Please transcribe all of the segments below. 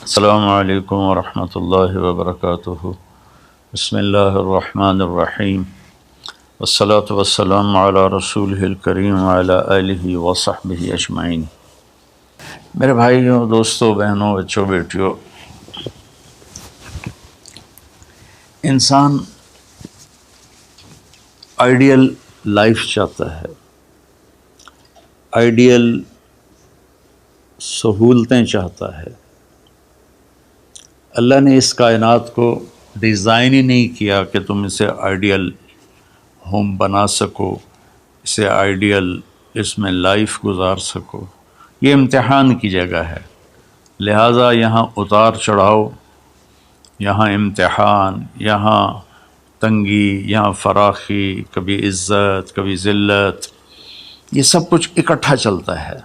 السلام علیکم ورحمۃ اللہ وبرکاتہ۔ بسم اللہ الرحمن الرحیم، والصلاة والسلام علی رسولہ الکریم وعلی آلہ وصحبہ اجمعین۔ میرے بھائیوں، دوستوں، بہنوں، بچوں، بیٹیوں، انسان آئیڈیل لائف چاہتا ہے، آئیڈیل سہولتیں چاہتا ہے۔ اللہ نے اس کائنات کو ڈیزائن ہی نہیں کیا کہ تم اسے آئیڈیل ہوم بنا سکو، اسے آئیڈیل اس میں لائف گزار سکو۔ یہ امتحان کی جگہ ہے، لہٰذا یہاں اتار چڑھاؤ، یہاں امتحان، یہاں تنگی، یہاں فراخی، کبھی عزت، کبھی ذلت، یہ سب کچھ اکٹھا چلتا ہے۔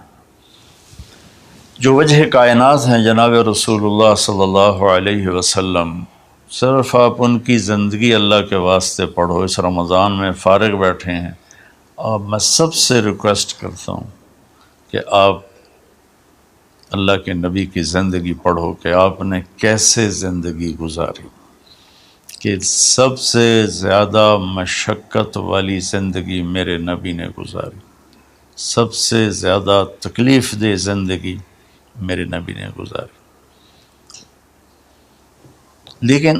جو وجہ کائنات ہیں جناب رسول اللہ صلی اللہ علیہ وسلم، صرف آپ ان کی زندگی اللہ کے واسطے پڑھو۔ اس رمضان میں فارغ بیٹھے ہیں، اور میں سب سے ریکویسٹ کرتا ہوں کہ آپ اللہ کے نبی کی زندگی پڑھو کہ آپ نے کیسے زندگی گزاری، کہ سب سے زیادہ مشقت والی زندگی میرے نبی نے گزاری، سب سے زیادہ تکلیف دہ زندگی میرے نبی نے گزاری۔ لیکن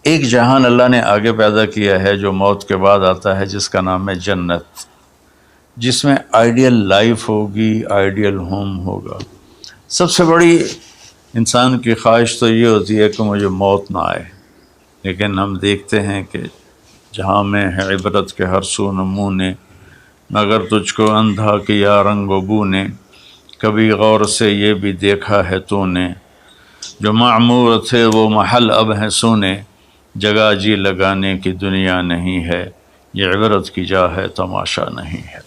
ایک جہان اللہ نے آگے پیدا کیا ہے جو موت کے بعد آتا ہے، جس کا نام ہے جنت، جس میں آئیڈیل لائف ہوگی، آئیڈیل ہوم ہوگا۔ سب سے بڑی انسان کی خواہش تو یہ ہوتی ہے کہ مجھے موت نہ آئے، لیکن ہم دیکھتے ہیں کہ جہاں میں ہے عبرت کے ہر سو نمونے، مگر تجھ کو اندھا کیا رنگ و بو نے، کبھی غور سے یہ بھی دیکھا ہے تو نے، جو معمور تھے وہ محل اب ہیں سونے، جگہ جی لگانے کی دنیا نہیں ہے، یہ عبرت کی جا ہے تماشا نہیں ہے۔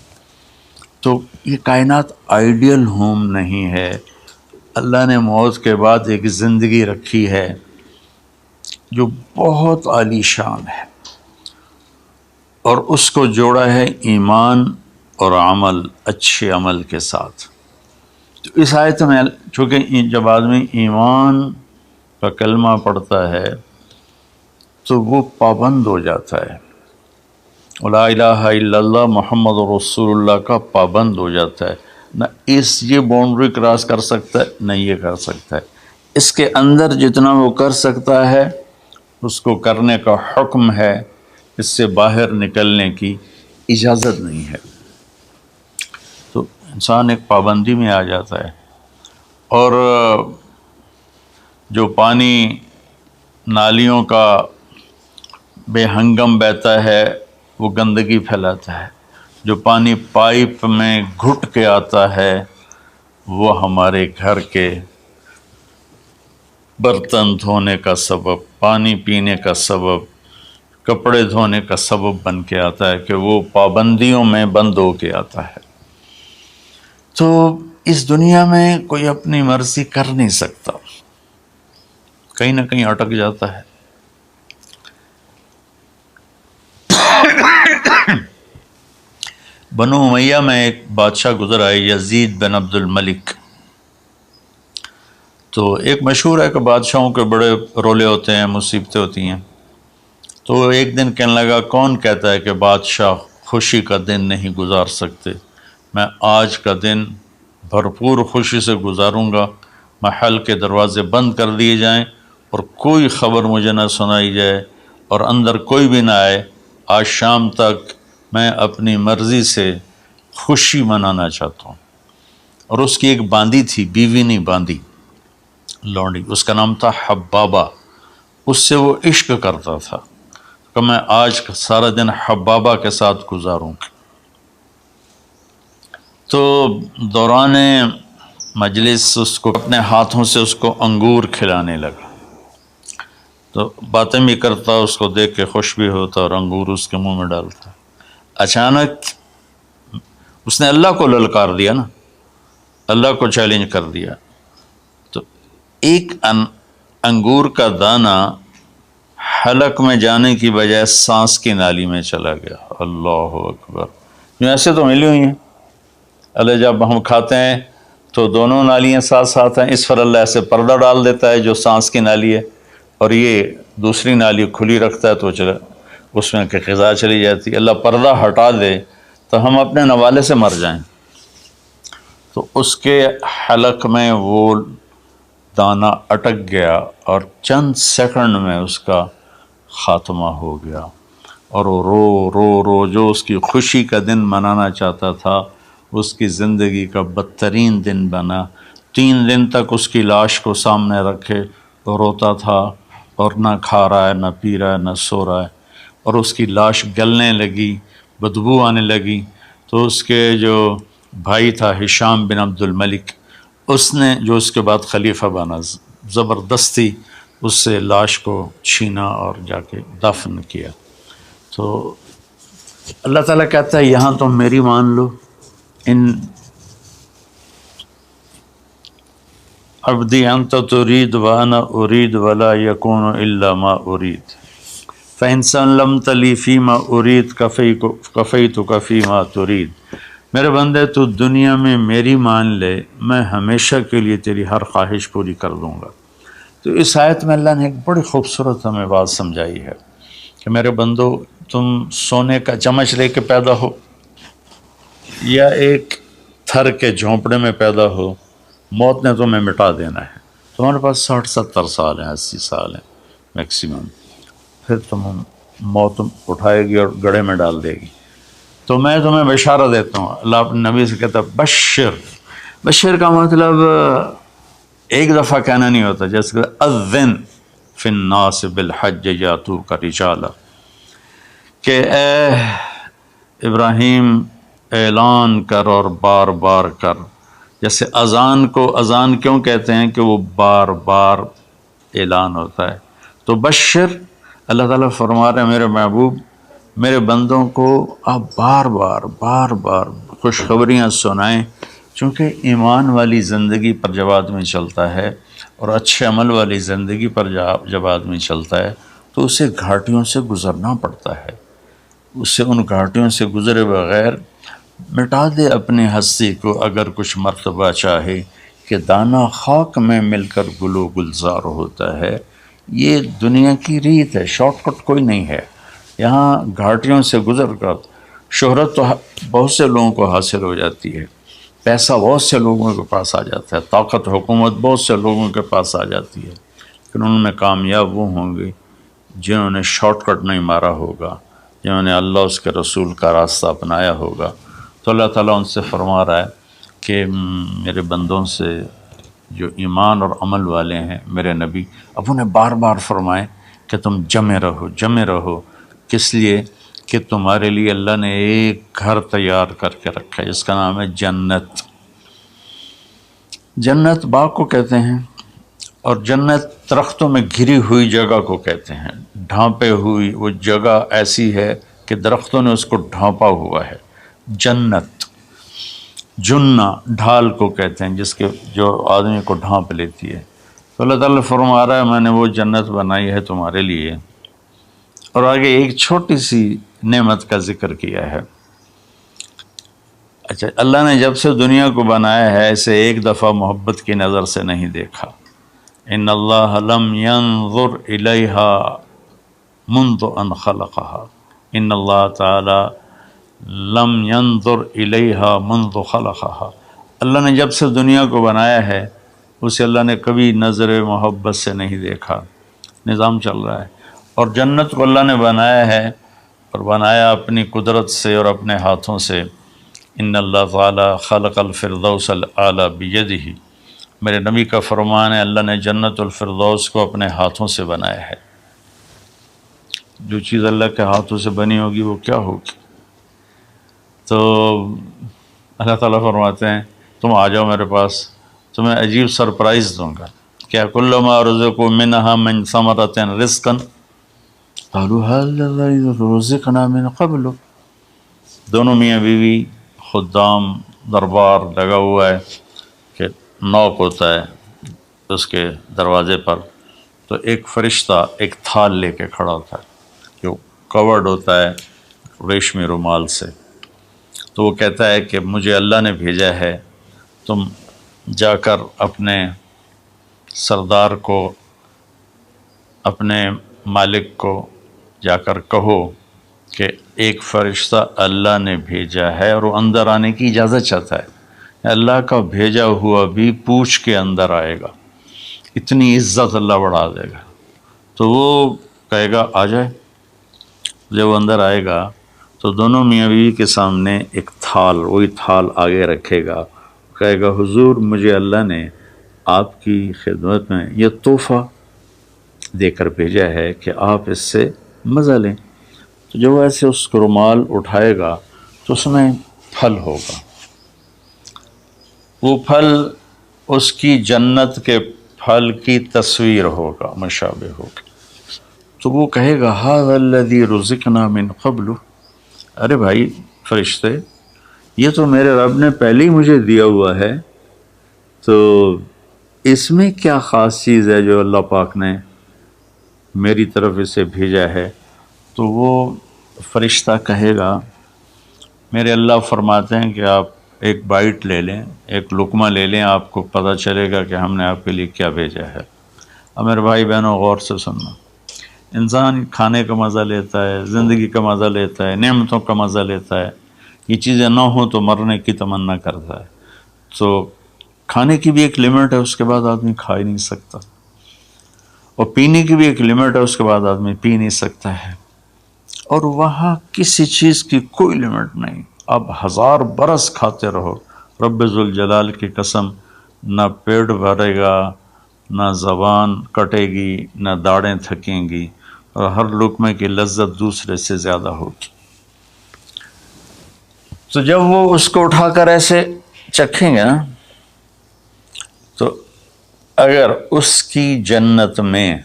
تو یہ کائنات آئیڈیل ہوم نہیں ہے۔ اللہ نے موت کے بعد ایک زندگی رکھی ہے جو بہت عالی شان ہے، اور اس کو جوڑا ہے ایمان اور عمل، اچھے عمل کے ساتھ۔ تو اس آیت میں چونکہ جب آدمی ایمان کا کلمہ پڑھتا ہے تو وہ پابند ہو جاتا ہے، لا الہ الا اللہ محمد رسول اللہ کا پابند ہو جاتا ہے، نہ یہ باؤنڈری کراس کر سکتا ہے، نہ یہ کر سکتا ہے۔ اس کے اندر جتنا وہ کر سکتا ہے اس کو کرنے کا حکم ہے، اس سے باہر نکلنے کی اجازت نہیں ہے۔ تو انسان ایک پابندی میں آ جاتا ہے، اور جو پانی نالیوں کا بے ہنگم بہتا ہے وہ گندگی پھیلاتا ہے، جو پانی پائپ میں گھٹ کے آتا ہے وہ ہمارے گھر کے برتن دھونے کا سبب، پانی پینے کا سبب، کپڑے دھونے کا سبب بن کے آتا ہے، کہ وہ پابندیوں میں بند ہو کے آتا ہے۔ تو اس دنیا میں کوئی اپنی مرضی کر نہیں سکتا، کہیں نہ کہیں اٹک جاتا ہے۔ بنو امیہ میں ایک بادشاہ گزر آئے، یزید بن عبد الملک۔ تو ایک مشہور ہے کہ بادشاہوں کے بڑے رولے ہوتے ہیں، مصیبتیں ہوتی ہیں۔ تو ایک دن کہنے لگا، کون کہتا ہے کہ بادشاہ خوشی کا دن نہیں گزار سکتے؟ میں آج کا دن بھرپور خوشی سے گزاروں گا، محل کے دروازے بند کر دیے جائیں اور کوئی خبر مجھے نہ سنائی جائے اور اندر کوئی بھی نہ آئے۔ آج شام تک میں اپنی مرضی سے خوشی منانا چاہتا ہوں۔ اور اس کی ایک باندی تھی، بیوی نہیں باندی، لونڈی، اس کا نام تھا حبابہ۔ اس سے وہ عشق کرتا تھا کہ میں آج سارا دن حبابہ کے ساتھ گزاروں گا۔ تو دوران مجلس اس کو اپنے ہاتھوں سے اس کو انگور کھلانے لگا، تو باتیں بھی کرتا، اس کو دیکھ کے خوش بھی ہوتا اور انگور اس کے منہ میں ڈالتا۔ اچانک اس نے اللہ کو للکار دیا نا، اللہ کو چیلنج کر دیا، تو ایک انگور کا دانہ حلق میں جانے کی بجائے سانس کی نالی میں چلا گیا۔ اللہ اکبر! جو ایسے تو ملی ہوئی ہیں، اللہ جب ہم کھاتے ہیں تو دونوں نالیاں ساتھ ساتھ ہیں، اس پر اللہ ایسے پردہ ڈال دیتا ہے جو سانس کی نالی ہے، اور یہ دوسری نالی کھلی رکھتا ہے تو چلا اس میں کہ غذا چلی جاتی ہے۔ اللہ پردہ ہٹا دے تو ہم اپنے نوالے سے مر جائیں، تو اس کے حلق میں وہ دانہ اٹک گیا اور چند سیکنڈ میں اس کا خاتمہ ہو گیا، اور وہ رو رو رو جو اس کی خوشی کا دن منانا چاہتا تھا اس کی زندگی کا بدترین دن بنا۔ 3 دن تک اس کی لاش کو سامنے رکھے تو روتا تھا، اور نہ کھا رہا ہے، نہ پی رہا ہے، نہ سو رہا ہے، اور اس کی لاش گلنے لگی، بدبو آنے لگی۔ تو اس کے جو بھائی تھا ہشام بن عبد الملک، اس نے جو اس کے بعد خلیفہ بنا، زبردستی اس سے لاش کو چھینا اور جا کے دفن کیا۔ تو اللہ تعالیٰ کہتا ہے یہاں تم میری مان لو، ان عبدی انت ترید وانا ارید ولا یکون الا ما ارید فإن سلمت لی فیما ارید کفیتک فیما ترید۔ میرے بندے تو دنیا میں میری مان لے، میں ہمیشہ کے لیے تیری ہر خواہش پوری کر دوں گا۔ تو اس آیت میں اللہ نے ایک بڑی خوبصورت ہمیں بات سمجھائی ہے کہ میرے بندو، تم سونے کا چمچ لے کے پیدا ہو یا ایک تھر کے جھونپڑے میں پیدا ہو، موت نے تمہیں مٹا دینا ہے۔ تمہارے پاس 60-70 سال ہیں، 80 سال ہیں میکسیمم، پھر موت اٹھائے گی اور گڑھے میں ڈال دے گی۔ تو میں تمہیں بشارت دیتا ہوں، اللہ اپنے نبی سے کہتا ہے بشر کا مطلب ایک دفعہ کہنا نہیں ہوتا، جیسے کہ اذن فی الناس بالحج یاتوک رجالا، کہ اے ابراہیم اعلان کر اور بار بار کر۔ جیسے اذان کو اذان کیوں کہتے ہیں کہ وہ بار بار اعلان ہوتا ہے، تو بشر اللہ تعالیٰ فرما رہے ہیں میرے محبوب، میرے بندوں کو آپ بار بار خوشخبریاں سنائیں، چونکہ ایمان والی زندگی پر جب آدمی چلتا ہے اور اچھے عمل والی زندگی پر جب آدمی چلتا ہے تو اسے گھاٹیوں سے گزرنا پڑتا ہے، اسے ان گھاٹیوں سے گزرے بغیر مٹا دے اپنی ہستی کو اگر کچھ مرتبہ چاہے کہ دانہ خاک میں مل کر گل و گلزار ہوتا ہے۔ یہ دنیا کی ریت ہے، شارٹ کٹ کوئی نہیں ہے۔ یہاں گھاٹیوں سے گزر کر شہرت تو بہت سے لوگوں کو حاصل ہو جاتی ہے، پیسہ بہت سے لوگوں کے پاس آ جاتا ہے، طاقت حکومت بہت سے لوگوں کے پاس آ جاتی ہے، لیکن ان میں کامیاب وہ ہوں گے جنہوں نے شارٹ کٹ نہیں مارا ہوگا، جنہوں نے اللہ اس کے رسول کا راستہ اپنایا ہوگا۔ تو اللہ تعالیٰ ان سے فرما رہا ہے کہ میرے بندوں سے جو ایمان اور عمل والے ہیں، میرے نبی اب انہیں بار بار فرمائیں کہ تم جمے رہو، کس لیے کہ تمہارے لیے اللہ نے ایک گھر تیار کر کے رکھا ہے جس کا نام ہے جنت۔ جنت باغ کو کہتے ہیں، اور جنت درختوں میں گھری ہوئی جگہ کو کہتے ہیں، ڈھانپے ہوئی وہ جگہ ایسی ہے کہ درختوں نے اس کو ڈھانپا ہوا ہے۔ جنت جنہ ڈھال کو کہتے ہیں جس کے جو آدمی کو ڈھانپ لیتی ہے۔ تو اللہ تعالیٰ فرما رہا ہے میں نے وہ جنت بنائی ہے تمہارے لیے، اور آگے ایک چھوٹی سی نعمت کا ذکر کیا ہے۔ اچھا، اللہ نے جب سے دنیا کو بنایا ہے اسے ایک دفعہ محبت کی نظر سے نہیں دیکھا۔ ان اللہ لم ينظر الیہا منذ ان خلقها، ان اللہ تعالی لم ينظر الیہا منذ خلقها، اللہ نے جب سے دنیا کو بنایا ہے اسے اللہ نے کبھی نظر محبت سے نہیں دیکھا۔ نظام چل رہا ہے، اور جنت کو اللہ نے بنایا ہے، اور بنایا اپنی قدرت سے اور اپنے ہاتھوں سے۔ ان اللہ تعالی خلق الفردوس الاعلی بیدہ، میرے نبی کا فرمان ہے اللہ نے جنت الفردوس کو اپنے ہاتھوں سے بنایا ہے۔ جو چیز اللہ کے ہاتھوں سے بنی ہوگی وہ کیا ہوگی؟ تو اللہ تعالیٰ فرماتے ہیں تم آ جاؤ میرے پاس، تمہیں عجیب سرپرائز دوں گا۔ کیا کل ما رزقوا منہا من ثمرۃ رزقا قالوا هذا الذی رزقنا من قبل، دونوں میاں بیوی، خدام، دربار لگا ہوا ہے کہ نوک ہوتا ہے اس کے دروازے پر، تو ایک فرشتہ ایک تھال لے کے کھڑا ہوتا ہے جو کورڈ ہوتا ہے ریشمی رومال سے، تو وہ کہتا ہے کہ مجھے اللہ نے بھیجا ہے تم جا کر اپنے سردار کو، اپنے مالک کو جا کر کہو کہ ایک فرشتہ اللہ نے بھیجا ہے اور وہ اندر آنے کی اجازت چاہتا ہے، اللہ کا بھیجا ہوا بھی پوچھ کے اندر آئے گا، اتنی عزت اللہ بڑھا دے گا۔ تو وہ کہے گا آ جائے۔ جب وہ اندر آئے گا تو دونوں میاں بیوی کے سامنے ایک تھال، وہی تھال آگے رکھے گا، کہے گا حضور مجھے اللہ نے آپ کی خدمت میں یہ تحفہ دے کر بھیجا ہے کہ آپ اس سے مزہ لیں۔ تو جب وہ ایسے اس کو رومال اٹھائے گا تو اس میں پھل ہوگا، وہ پھل اس کی جنت کے پھل کی تصویر ہوگا، مشابہ ہوگا۔ تو وہ کہے گا ھذا الذی رزقنا من قبل، ارے بھائی فرشتے یہ تو میرے رب نے پہلے ہی مجھے دیا ہوا ہے، تو اس میں کیا خاص چیز ہے جو اللہ پاک نے میری طرف اسے بھیجا ہے؟ تو وہ فرشتہ کہے گا میرے اللہ فرماتے ہیں کہ آپ ایک بائٹ لے لیں، ایک لقمہ لے لیں، آپ کو پتہ چلے گا کہ ہم نے آپ کے لیے کیا بھیجا ہے۔ اب میرے بھائی بہنوں غور سے سننا، انسان کھانے کا مزہ لیتا ہے، زندگی کا مزہ لیتا ہے، نعمتوں کا مزہ لیتا ہے، یہ چیزیں نہ ہوں تو مرنے کی تمنا کرتا ہے۔ تو کھانے کی بھی ایک لمٹ ہے، اس کے بعد آدمی کھا ہی نہیں سکتا، اور پینے کی بھی ایک لمٹ ہے، اس کے بعد آدمی پی نہیں سکتا ہے، اور وہاں کسی چیز کی کوئی لمٹ نہیں، اب 1000 برس کھاتے رہو، رب ذوالجلال کی قسم نہ پیٹ بھرے گا، نہ زبان کٹے گی، نہ داڑیں تھکیں گی، اور ہر لقمے کی لذت دوسرے سے زیادہ ہوگی۔ تو جب وہ اس کو اٹھا کر ایسے چکھیں گے نا، تو اگر اس کی جنت میں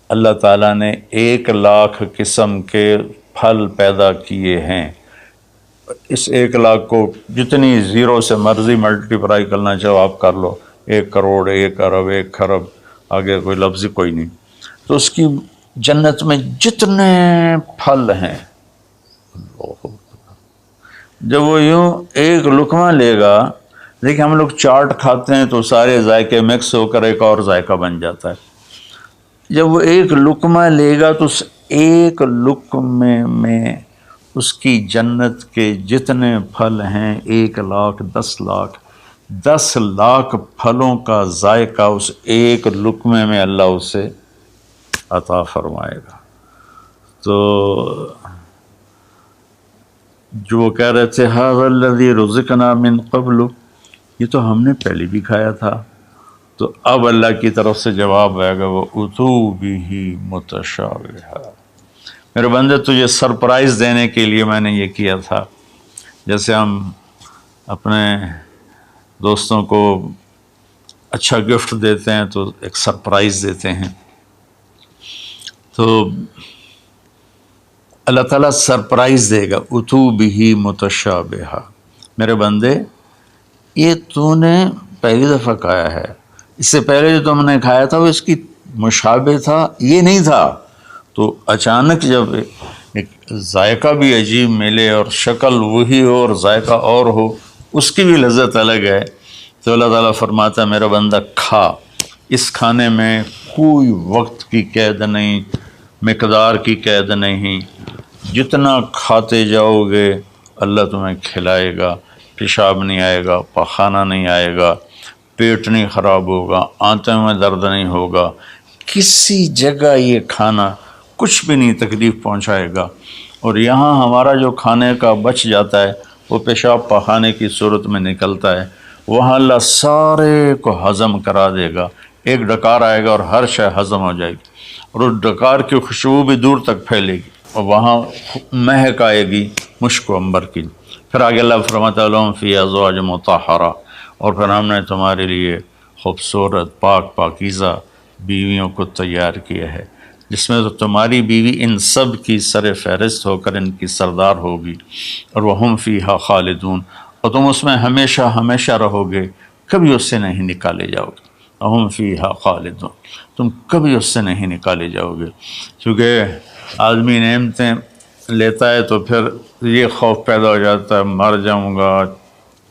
اللہ تعالیٰ نے 1,00,000 قسم کے پھل پیدا کیے ہیں، اس 1,00,000 کو جتنی زیرو سے مرضی ملٹیپلائی کرنا چاہو آپ کر لو، 1 کروڑ، 1 ارب، 1 خرب، آگے کوئی لفظ کوئی نہیں۔ تو اس کی جنت میں جتنے پھل ہیں، جب وہ یوں ایک لقمہ لے گا، دیکھیں ہم لوگ چاٹ کھاتے ہیں تو سارے ذائقے مکس ہو کر ایک اور ذائقہ بن جاتا ہے، جب وہ ایک لقمہ لے گا تو اس ایک لقمے میں اس کی جنت کے جتنے پھل ہیں 1,00,000، 10,00,000، 10,00,000 پھلوں کا ذائقہ اس ایک لقمے میں اللہ اسے عطا فرمائے گا۔ تو جو کہہ رہے تھے ھذا الذی رزقنا من قبل، یہ تو ہم نے پہلے بھی کھایا تھا، تو اب اللہ کی طرف سے جواب آئے گا وہ اتو بہ متشابہا، میرے بندے تجھے سرپرائز دینے کے لیے میں نے یہ کیا تھا، جیسے ہم اپنے دوستوں کو اچھا گفٹ دیتے ہیں تو ایک سرپرائز دیتے ہیں، تو اللہ تعالیٰ سرپرائز دے گا اتو بہ متشابہا، میرے بندے یہ تو نے پہلی دفعہ کھایا ہے، اس سے پہلے جو تم نے کھایا تھا وہ اس کی مشابہ تھا، یہ نہیں تھا۔ تو اچانک جب ایک ذائقہ بھی عجیب ملے اور شکل وہی ہو اور ذائقہ اور ہو، اس کی بھی لذت الگ ہے، تو اللہ تعالیٰ فرماتا ہے میرا بندہ کھا، اس کھانے میں کوئی وقت کی قید نہیں، مقدار کی قید نہیں، جتنا کھاتے جاؤ گے اللہ تمہیں کھلائے گا، پیشاب نہیں آئے گا، پخانہ نہیں آئے گا، پیٹ نہیں خراب ہوگا، آنتوں میں درد نہیں ہوگا، کسی جگہ یہ کھانا کچھ بھی نہیں تکلیف پہنچائے گا، اور یہاں ہمارا جو کھانے کا بچ جاتا ہے وہ پیشاب پخانے کی صورت میں نکلتا ہے، وہاں اللہ سارے کو ہضم کرا دے گا، ایک ڈکار آئے گا اور ہر شے ہضم ہو جائے گی، اور اس ڈکار کی خوشبو بھی دور تک پھیلے گی، اور وہاں مہک آئے گی مشک و عنبر کی۔ پھر آگے اللہ فرماتا ہے لہم فیہا ازواج مطہرہ، اور پھر ہم نے تمہارے لیے خوبصورت پاک پاکیزہ بیویوں کو تیار کیا ہے، جس میں تو تمہاری بیوی ان سب کی سر فہرست ہو کر ان کی سردار ہوگی، اور وہم فیہا خالدون، اور تم اس میں ہمیشہ ہمیشہ رہو گے، کبھی اس سے نہیں نکالے جاؤ گے، وہم فیہا خالدون، تم کبھی اس سے نہیں نکالے جاؤ گے، کیونکہ آدمی نعمتیں لیتا ہے تو پھر یہ خوف پیدا ہو جاتا ہے مر جاؤں گا،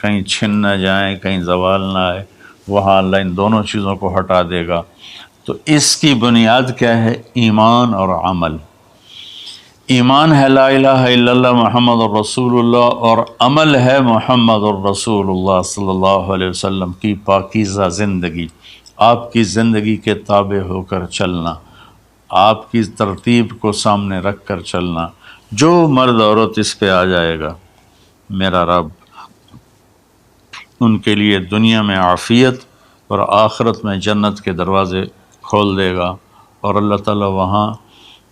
کہیں چھن نہ جائیں، کہیں زوال نہ آئے، وہاں اللہ ان دونوں چیزوں کو ہٹا دے گا۔ تو اس کی بنیاد کیا ہے؟ ایمان اور عمل۔ ایمان ہے لا الہ الا اللہ محمد الرسول اللہ، اور عمل ہے محمد الرسول اللہ صلی اللہ علیہ وسلم کی پاکیزہ زندگی، آپ کی زندگی کے تابع ہو کر چلنا، آپ کی ترتیب کو سامنے رکھ کر چلنا۔ جو مرد عورت اس پہ آ جائے گا، میرا رب ان کے لیے دنیا میں عافیت اور آخرت میں جنت کے دروازے کھول دے گا۔ اور اللہ تعالیٰ وہاں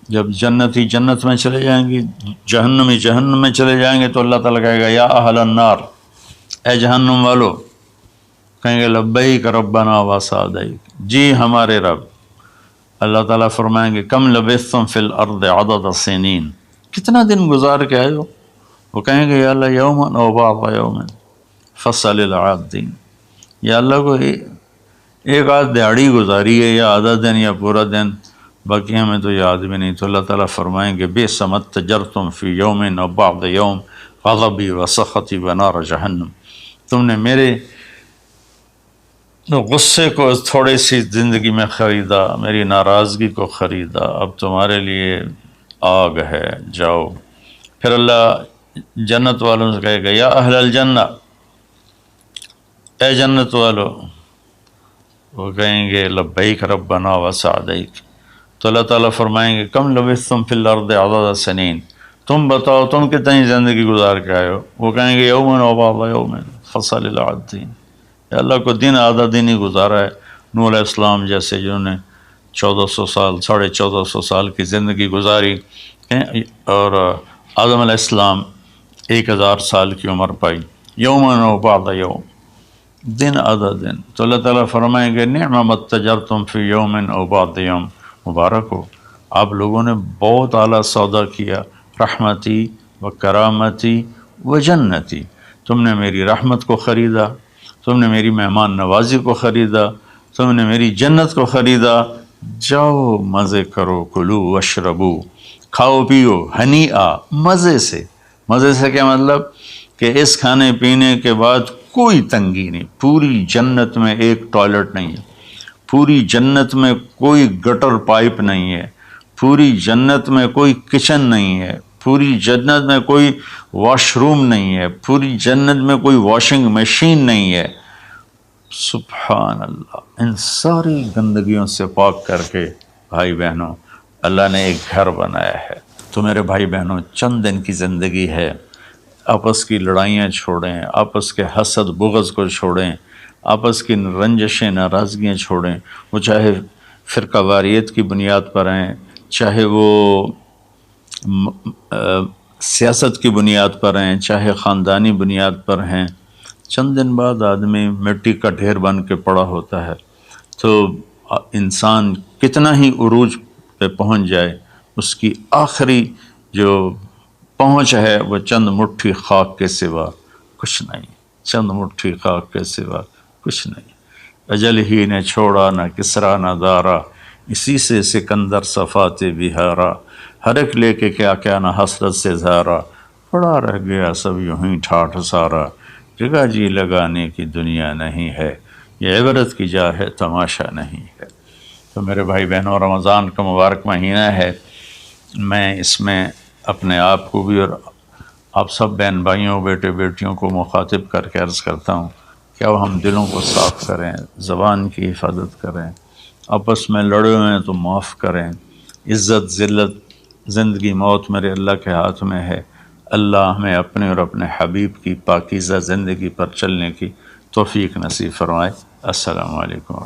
جب جنتی جنت میں چلے جائیں گے، جہنمی جہنم میں چلے جائیں گے، تو اللہ تعالیٰ کہے گا یا اہل النار، اے جہنم والو، کہیں گے لبیک ربنا وسعدیک، جی ہمارے رب۔ اللہ تعالیٰ فرمائیں گے کم لبثتم فی الارض عدد سنین، کتنا دن گزار کے آئے ہو؟ وہ کہیں گے یا اللہ یوما او بعض یوم فصل العادین، یا اللہ کو ایک آدھ دیہڑی گزاری ہے، یا آدھا دن یا پورا دن، باقی ہمیں تو یاد بھی نہیں۔ تو اللہ تعالیٰ فرمائیں گے بئس ما اتجرتم فی یوم او بعض یوم غضبی وسخطی ونار جہنم، تم نے میرے غصے کو تھوڑی سی زندگی میں خریدا، میری ناراضگی کو خریدا، اب تمہارے لیے آگ ہے، جاؤ۔ پھر اللہ جنت والوں سے کہے گا یا اہل الجنہ، اے جنت والو، وہ کہیں گے لبیک ربنا وسعدیک۔ تو اللہ تعالیٰ فرمائیں گے کم لبثتم فی الارض عدد سنین، تم بتاؤ تم کتنی زندگی گزار کے آئے ہو؟ وہ کہیں گے یومن و بعض یومن فصل العادین، یا اللہ کو دن آدھا دن ہی گزارا ہے۔ نوح علیہ السلام جیسے جنہوں نے 1400 سال 1450 سال کی زندگی گزاری، اور آدم علیہ السلام 1000 سال کی عمر پائی، یومن و بعض یوم، دن آدھا دن۔ تو اللہ تعالیٰ فرمائیں گے نعم ما اتجرتم فی یوم او بعض یوم، مبارک ہو، آپ لوگوں نے بہت اعلیٰ سودا کیا، رحمتی و کرامتی و جنتی، تم نے میری رحمت کو خریدا، تم نے میری مہمان نوازی کو خریدا، تم نے میری جنت کو خریدا، جاؤ مزے کرو، کلو واشربو، کھاؤ پیو، ہنیئا، مزے سے۔ مزے سے کیا مطلب؟ کہ اس کھانے پینے کے بعد کوئی تنگی نہیں، پوری جنت میں ایک ٹوائلٹ نہیں ہے، پوری جنت میں کوئی گٹر پائپ نہیں ہے، پوری جنت میں کوئی کچن نہیں ہے، پوری جنت میں کوئی واش روم نہیں ہے، پوری جنت میں کوئی واشنگ مشین نہیں ہے۔ سبحان اللہ، ان ساری گندگیوں سے پاک کر کے بھائی بہنوں اللہ نے ایک گھر بنایا ہے۔ تو میرے بھائی بہنوں چند دن کی زندگی ہے، آپس کی لڑائیاں چھوڑیں، آپس کے حسد بغض کو چھوڑیں، آپس کی رنجشیں ناراضگیاں چھوڑیں، وہ چاہے فرقہ واریت کی بنیاد پر ہیں، چاہے وہ سیاست کی بنیاد پر ہیں، چاہے خاندانی بنیاد پر ہیں۔ چند دن بعد آدمی مٹی کا ڈھیر بن کے پڑا ہوتا ہے، تو انسان کتنا ہی عروج پہ پہنچ جائے، اس کی آخری جو پہنچ ہے وہ چند مٹھی خاک کے سوا کچھ نہیں، چند مٹھی خاک کے سوا کچھ نہیں۔ اجل ہی نے چھوڑا نہ کسرا نہ دارا، اسی سے سکندر صفات بہارا، ہر ایک لے کے کیا کیا نہ حسرت سے زارا، پڑا رہ گیا سب یوں ہی ٹھاٹھ سارا، جگہ جی لگانے کی دنیا نہیں ہے، یہ عبرت کی جا ہے تماشا نہیں ہے۔ تو میرے بھائی بہنوں رمضان کا مبارک مہینہ ہے، میں اس میں اپنے آپ کو بھی اور آپ سب بہن بھائیوں بیٹے بیٹیوں کو مخاطب کر کے عرض کرتا ہوں کہ اب ہم دلوں کو صاف کریں، زبان کی حفاظت کریں، آپس میں لڑے ہوئے ہیں تو معاف کریں، عزت ذلت زندگی موت میرے اللہ کے ہاتھ میں ہے۔ اللہ ہمیں اپنے اور اپنے حبیب کی پاکیزہ زندگی پر چلنے کی توفیق نصیب فرمائے۔ السلام علیکم۔